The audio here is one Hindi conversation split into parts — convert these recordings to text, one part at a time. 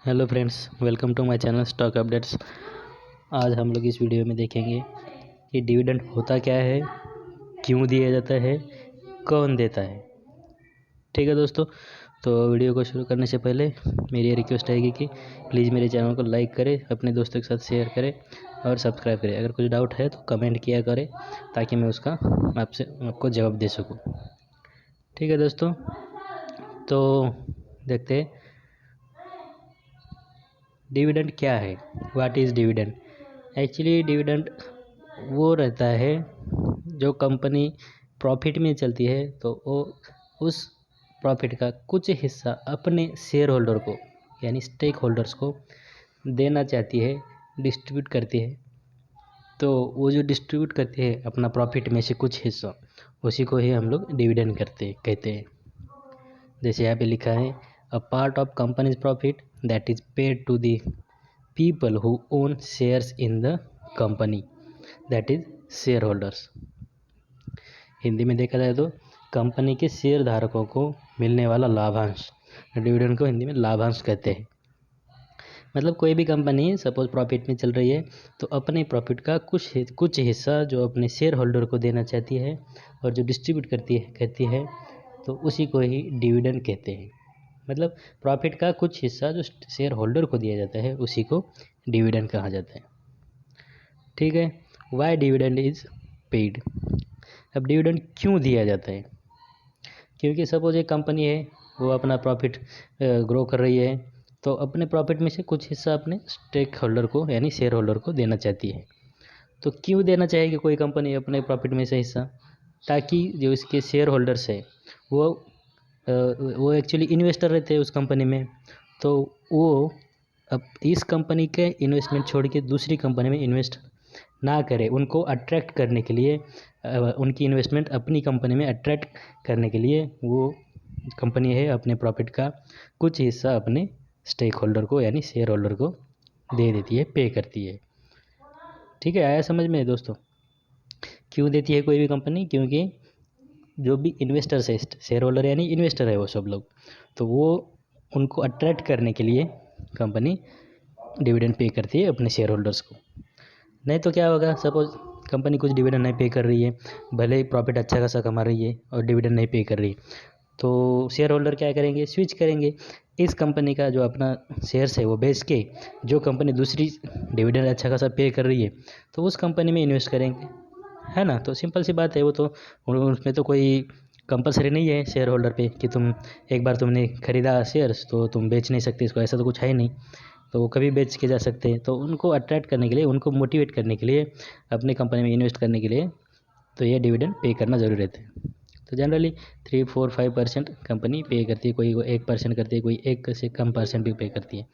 Hello friends, welcome to my channel stock updates. आज हम लोग इस वीडियो में देखेंगे कि डिविडेंड होता क्या है, क्यों दिया जाता है, कौन देता है। ठीक है दोस्तों, तो वीडियो को शुरू करने से पहले मेरी ये रिक्वेस्ट रहेगी कि प्लीज़ मेरे चैनल को लाइक करें, अपने दोस्तों के साथ शेयर करें और सब्सक्राइब करें। अगर कुछ डाउट है तो कमेंट किया करें ताकि मैं उसका आपको जवाब दे सकूँ। ठीक है दोस्तों, तो देखते हैं डिविडेंड क्या है। What is dividend? Actually dividend वो रहता है जो कंपनी प्रॉफिट में चलती है तो वो उस प्रॉफिट का कुछ हिस्सा अपने शेयर होल्डर को यानी स्टेक होल्डर्स को देना चाहती है, डिस्ट्रीब्यूट करती है। तो वो जो डिस्ट्रीब्यूट करती है अपना प्रॉफिट में से कुछ हिस्सा, उसी को ही हम लोग डिविडेंड कहते हैं। जैसे यहाँ पे लिखा है, a part of companies profit that is paid to the people who own shares in the company that is shareholders. Hindi में देखा जाए तो कंपनी के शेयर धारकों को मिलने वाला लाभांश, डिविडेंड को हिंदी में लाभांश कहते हैं। मतलब कोई भी कंपनी सपोज प्रॉफिट में चल रही है तो अपने प्रॉफिट का कुछ हिस्सा जो अपने शेयर होल्डर को देना चाहती है और जो डिस्ट्रीब्यूट करती है तो उसी को ही डिविडेंड कहते हैं। मतलब प्रॉफिट का कुछ हिस्सा जो शेयर होल्डर को दिया जाता है उसी को डिविडेंड कहा जाता है। ठीक है, वाई डिविडेंड इज पेड। अब डिविडेंड क्यों दिया जाता है? क्योंकि सपोज एक कंपनी है, वो अपना प्रॉफिट ग्रो कर रही है तो अपने प्रॉफिट में से कुछ हिस्सा अपने स्टेक होल्डर को यानी शेयर होल्डर को देना चाहती है। तो क्यों देना चाहेगी कोई कंपनी अपने प्रॉफिट में से हिस्सा? ताकि जो इसके शेयर होल्डर्स है वो एक्चुअली इन्वेस्टर रहते हैं उस कंपनी में, तो वो अब इस कंपनी के इन्वेस्टमेंट छोड़ के दूसरी कंपनी में इन्वेस्ट ना करें। उनको अट्रैक्ट करने के लिए उनकी इन्वेस्टमेंट अपनी कंपनी में अट्रैक्ट करने के लिए वो कंपनी है अपने प्रॉफिट का कुछ हिस्सा अपने स्टेक होल्डर को यानी शेयर होल्डर को दे देती है, पे करती है। ठीक है, आया समझ में दोस्तों? क्यों देती है कोई भी कंपनी? क्योंकि जो भी इन्वेस्टर्स है, शेयर होल्डर यानी इन्वेस्टर है वो सब लोग, तो वो उनको अट्रैक्ट करने के लिए कंपनी डिविडेंड पे करती है अपने शेयर होल्डर्स को। नहीं तो क्या होगा, सपोज कंपनी कुछ डिविडेंड नहीं पे कर रही है, भले ही प्रॉफिट अच्छा खासा कमा रही है और डिविडेंड नहीं पे कर रही, तो शेयर होल्डर क्या करेंगे? स्विच करेंगे इस कंपनी का जो अपना शेयर्स है वो बेच के जो कंपनी दूसरी डिविडेंड अच्छा खासा पे कर रही है तो उस कंपनी में इन्वेस्ट करेंगे, है ना। तो सिंपल सी बात है, वो तो उसमें तो कोई कंपलसरी नहीं है शेयर होल्डर पे कि तुम एक बार तुमने खरीदा शेयर्स तो तुम बेच नहीं सकते इसको, ऐसा तो कुछ है नहीं। तो वो कभी बेच के जा सकते हैं। तो उनको अट्रैक्ट करने के लिए, उनको मोटिवेट करने के लिए, अपनी कंपनी में इन्वेस्ट करने के लिए तो ये डिविडेंड पे करना ज़रूरी रहता है। तो जनरली 3, 4, 5% कंपनी पे करती है, कोई 1% करती है, कोई 1 से कम परसेंट भी पे करती है।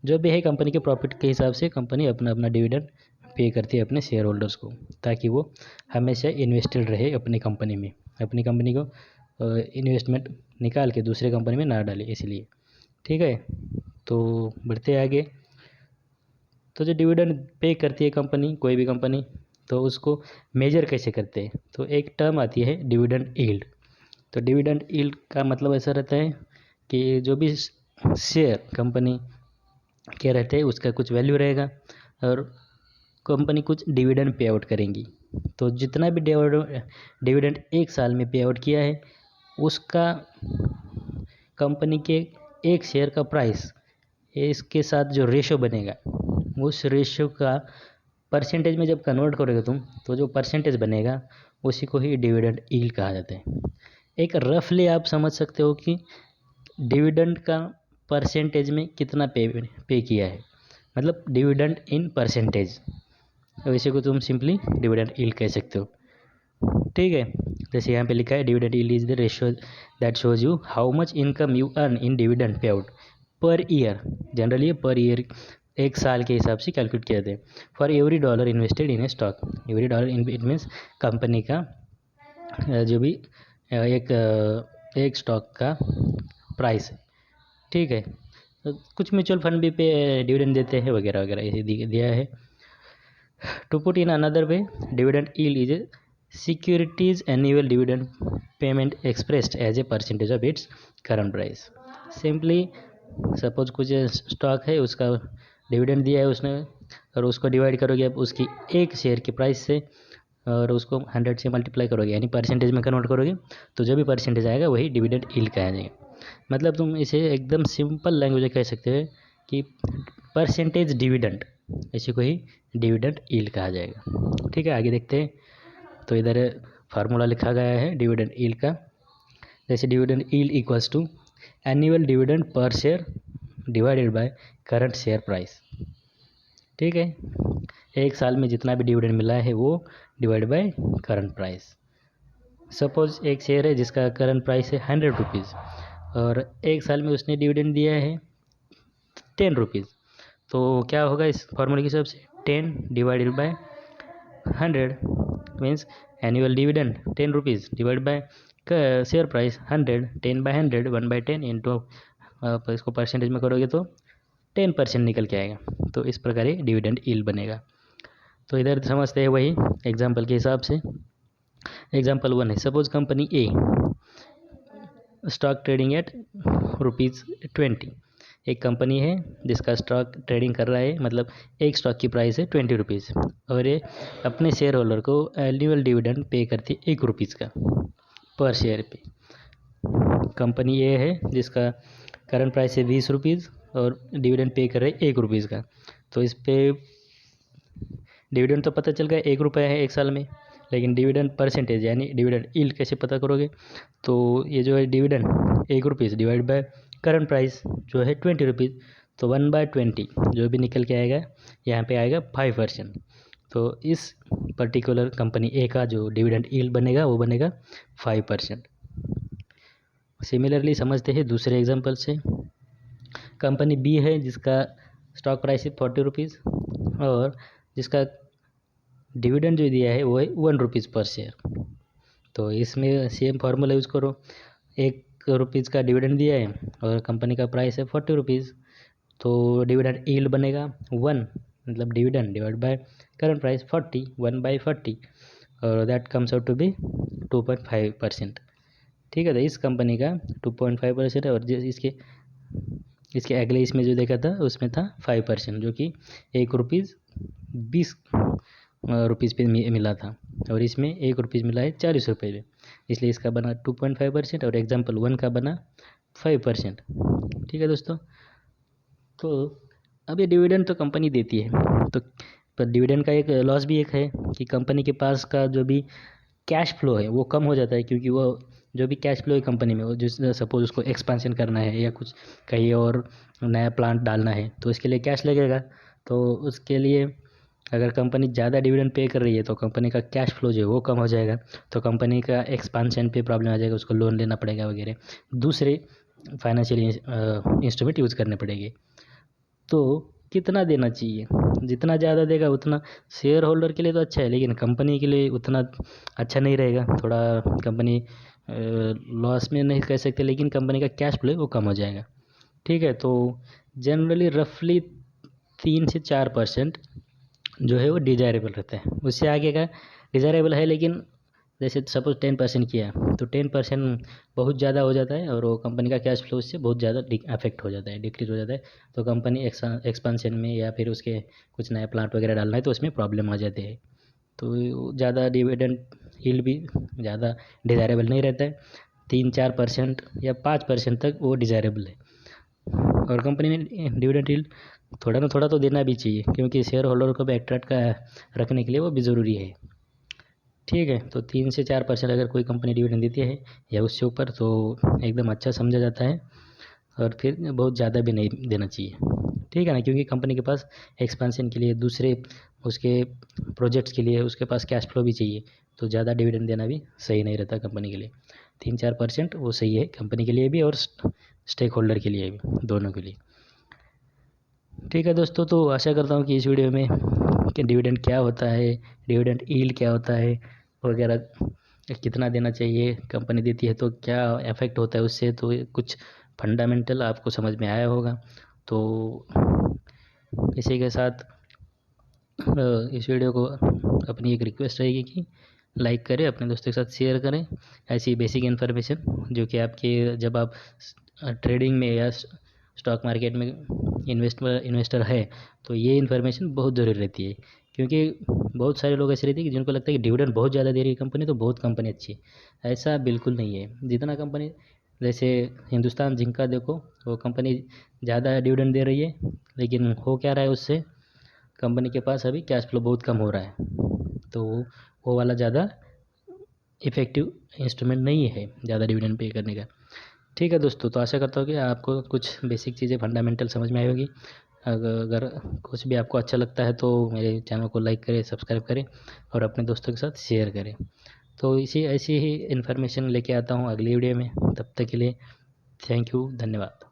जो भी है कंपनी के प्रॉफिट के हिसाब से कंपनी अपना अपना डिविडेंड पे करती है अपने शेयर होल्डर्स को, ताकि वो हमेशा इन्वेस्टेड रहे अपनी कंपनी में, अपनी कंपनी को इन्वेस्टमेंट निकाल के दूसरे कंपनी में ना डाले, इसलिए। ठीक है, तो बढ़ते आगे। तो जो डिविडेंड पे करती है कंपनी, कोई भी कंपनी, तो उसको मेजर कैसे करते हैं? तो एक टर्म आती है डिविडेंड यील्ड। तो डिविडेंड यील्ड का मतलब ऐसा रहता है कि जो भी शेयर कंपनी के रहते हैं उसका कुछ वैल्यू रहेगा और कंपनी कुछ डिविडेंड पे आउट करेंगी। तो जितना भी डिविडेंड एक साल में पे आउट किया है उसका कंपनी के एक शेयर का प्राइस, इसके साथ जो रेशो बनेगा उस रेशो का परसेंटेज में जब कन्वर्ट करोगे तुम, तो जो परसेंटेज बनेगा उसी को ही डिविडेंड यील्ड कहा जाता है। एक रफली आप समझ सकते हो कि डिविडेंड का परसेंटेज में कितना पे किया है, मतलब डिविडेंड इन परसेंटेज, तो इसी को तुम सिंपली डिविडेंड यील्ड कह सकते हो। ठीक है, जैसे यहाँ पे लिखा है, dividend yield is the ratio that shows you how much income you earn in dividend payout per year. Generally per year एक साल के हिसाब से कैलकुलेट किया जाता है। For every dollar invested in a stock, every dollar in it means company का जो भी एक स्टॉक का प्राइस है। ठीक है, तो कुछ म्यूचुअल फंड भी पे डिविडेंड देते हैं वगैरह वगैरह, ऐसे दिया है। To put in another way, dividend yield is a securities annual dividend payment expressed as a percentage of its current price. Simply suppose कुछ स्टॉक है, उसका डिविडेंड दिया है उसने, और उसको डिवाइड करोगे अब उसकी एक शेयर की प्राइस से, और उसको 100 से मल्टीप्लाई करोगे, यानी परसेंटेज में कन्वर्ट करोगे, तो जो भी परसेंटेज आएगा वही डिविडेंड यील्ड कहा जाएगा। मतलब तुम इसे एकदम सिंपल लैंग्वेज में कह सकते हो कि परसेंटेज डिविडेंड, इसी को ही डिविडेंड यील्ड कहा जाएगा। ठीक है, आगे देखते हैं। तो इधर फार्मूला लिखा गया है डिविडेंड यील्ड का। जैसे dividend yield equals to annual dividend per share divided by current share price. ठीक है, एक साल में जितना भी डिविडेंड मिला है वो divide by current price. Suppose एक शेयर है जिसका करंट प्राइस है 100 रुपीज़, और एक साल में उसने डिविडेंड दिया है 10 रुपीज़, तो क्या होगा इस फॉर्मूले के हिसाब से 10 divided by 100 means annual dividend 10 rupees divide by share price 100, 10 by 100 1/10 into, आप इसको परसेंटेज में करोगे तो 10% निकल के आएगा। तो इस प्रकार ये डिविडेंड यील्ड बनेगा। तो इधर समझते हैं वही एग्जाम्पल के हिसाब से। एग्जाम्पल 1 है, suppose company A stock trading at ₹20। एक कंपनी है जिसका स्टॉक ट्रेडिंग कर रहा है, मतलब एक स्टॉक की प्राइस है 20 रुपीज़, और ये अपने शेयर होल्डर को एनुअल डिविडेंड पे करती है 1 रुपीज़ का पर शेयर पे। कंपनी ये है जिसका करंट प्राइस है 20 रुपीज़ और डिविडेंड पे कर रहे हैं 1 रुपीज़ का। तो इस पर डिविडेंड तो पता चल गया 1 रुपये है एक साल में, लेकिन डिविडेंड परसेंटेज यानी डिविडेंड यील्ड कैसे पता करोगे? तो ये जो है dividend 1 rupees divide by current price जो है 20 रुपीज़, तो 1/20 जो भी निकल के आएगा यहाँ पे आएगा 5%। तो इस पर्टिकुलर कंपनी ए का जो डिविडेंड यील्ड बनेगा वो बनेगा 5%। सिमिलरली समझते हैं दूसरे एग्जांपल से। कंपनी बी है जिसका स्टॉक प्राइस है 40 रुपीज़ और जिसका डिविडेंड जो दिया है वो है 1 रुपीज़ पर शेयर। तो इसमें सेम फार्मूला यूज़ करो, 1 रुपीज़ का डिविडेंड दिया है और कंपनी का प्राइस है 40 रुपीज़, तो डिविडेंड यील्ड बनेगा 1, मतलब dividend divide by current price 40, 1/40, और that comes out to be 2.5%। ठीक है, तो इस कंपनी का 2.5% है, और इसके अगले इसमें जो देखा था उसमें था 5%, जो कि 1 रुपीज़ 20 रुपीज़ पे मिला था, और इसमें 1 रुपीज़ मिला है 40 रुपये पे, इसलिए इसका बना 2.5% और एग्जाम्पल 1 का बना 5%। ठीक है दोस्तों, तो अब ये डिविडेंड तो कंपनी देती है, तो पर डिविडेंड का एक लॉस भी एक है कि कंपनी के पास का जो भी कैश फ्लो है वो कम हो जाता है, क्योंकि वो जो भी कैश फ्लो है कंपनी में, वो जिस सपोज उसको एक्सपेंशन करना है या कुछ कहीं और नया प्लांट डालना है तो इसके लिए कैश लगेगा। तो उसके लिए अगर कंपनी ज़्यादा डिविडेंड पे कर रही है तो कंपनी का कैश फ्लो जो है वो कम हो जाएगा, तो कंपनी का एक्सपेंशन पे प्रॉब्लम आ जाएगा, उसको लोन लेना पड़ेगा वगैरह, दूसरे फाइनेंशियल इंस्ट्रूमेंट यूज़ करने पड़ेंगे। तो कितना देना चाहिए? जितना ज़्यादा देगा उतना शेयर होल्डर के लिए तो अच्छा है, लेकिन कंपनी के लिए उतना अच्छा नहीं रहेगा। थोड़ा कंपनी लॉस में नहीं कह सकते, लेकिन कंपनी का कैश फ्लो वो कम हो जाएगा। ठीक है, तो जनरली रफली 3 से 4% जो है वो डिज़ायरेबल रहता है, उससे आगे का डिज़ायरेबल है, लेकिन जैसे सपोज 10% किया तो 10% बहुत ज़्यादा हो जाता है और वो कंपनी का कैश फ्लो उससे बहुत ज़्यादा अफेक्ट हो जाता है, डिक्रीज हो जाता है। तो कंपनी एक्सपांशन में या फिर उसके कुछ नया प्लांट वगैरह डालना है तो उसमें प्रॉब्लम आ जाती है। तो ज़्यादा डिविडेंड यील्ड भी ज़्यादा डिज़ायरेबल नहीं रहता है, 3-4% या 5% तक वो डिज़ायरेबल है। और कंपनी ने डिविडेंड यील्ड थोड़ा ना थोड़ा तो देना भी चाहिए, क्योंकि शेयर होल्डर को भी अट्रैक्ट रखने के लिए वो भी ज़रूरी है। ठीक है, तो 3 से 4% अगर कोई कंपनी डिविडेंड देती है या उससे ऊपर तो एकदम अच्छा समझा जाता है, और फिर बहुत ज़्यादा भी नहीं देना चाहिए। ठीक है ना, क्योंकि कंपनी के पास एक्सपेंशन के लिए दूसरे उसके प्रोजेक्ट्स के लिए उसके पास कैश फ्लो भी चाहिए, तो ज़्यादा डिविडेंड देना भी सही नहीं रहता कंपनी के लिए। 3-4% वो सही है कंपनी के लिए भी और स्टेक होल्डर के लिए भी, दोनों के लिए। ठीक है दोस्तों, तो आशा करता हूँ कि इस वीडियो में कि डिविडेंड क्या होता है, डिविडेंड यील्ड क्या होता है वगैरह, कितना देना चाहिए, कंपनी देती है तो क्या इफेक्ट होता है उससे, तो कुछ फंडामेंटल आपको समझ में आया होगा। तो इसी के साथ इस वीडियो को अपनी एक रिक्वेस्ट रहेगी कि लाइक करें, अपने दोस्तों के साथ शेयर करें ऐसी बेसिक इन्फॉर्मेशन जो कि आपके जब आप ट्रेडिंग में या स्टॉक मार्केट में इन्वेस्टर है तो ये इन्फॉर्मेशन बहुत ज़रूरी रहती है, क्योंकि बहुत सारे लोग ऐसे रहते हैं कि जिनको लगता है कि डिविडेंड बहुत ज़्यादा दे रही है कंपनी तो बहुत कंपनी अच्छी है। ऐसा बिल्कुल नहीं है। जितना कंपनी, जैसे हिंदुस्तान जिंक का देखो, वो कंपनी ज़्यादा डिविडेंड दे रही है, लेकिन हो क्या रहा है उससे, कंपनी के पास अभी कैश फ्लो बहुत कम हो रहा है, तो वो वाला ज़्यादा इफ़ेक्टिव इंस्ट्रूमेंट नहीं है ज़्यादा डिविडेंड पे करने का। ठीक है दोस्तों, तो आशा करता हूँ कि आपको कुछ बेसिक चीज़ें फंडामेंटल समझ में आई होगी। अगर कुछ भी आपको अच्छा लगता है तो मेरे चैनल को लाइक करें, सब्सक्राइब करें और अपने दोस्तों के साथ शेयर करें। तो इसी ऐसी ही इन्फॉर्मेशन लेके आता हूँ अगली वीडियो में। तब तक के लिए थैंक यू, धन्यवाद।